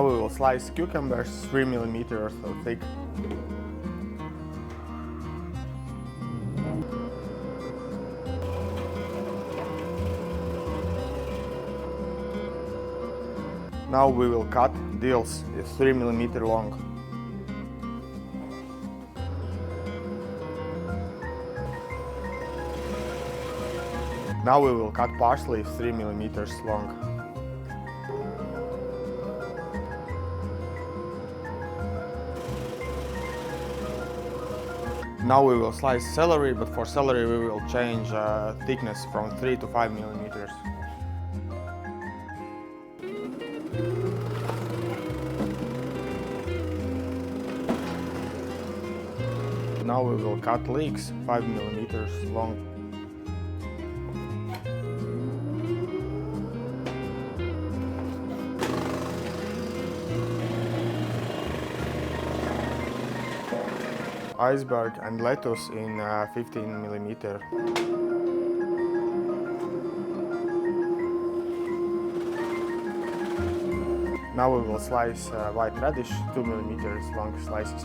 Now we will slice cucumbers 3 mm or so thick. Now we will cut dills 3 mm long. Now we will cut parsley 3 mm long. Now we will slice celery, but for celery we will change thickness from 3 to 5 mm. Now we will cut leeks 5 mm long. Iceberg and lettuce in 15 mm. Now we will slice white radish 2 mm long slices.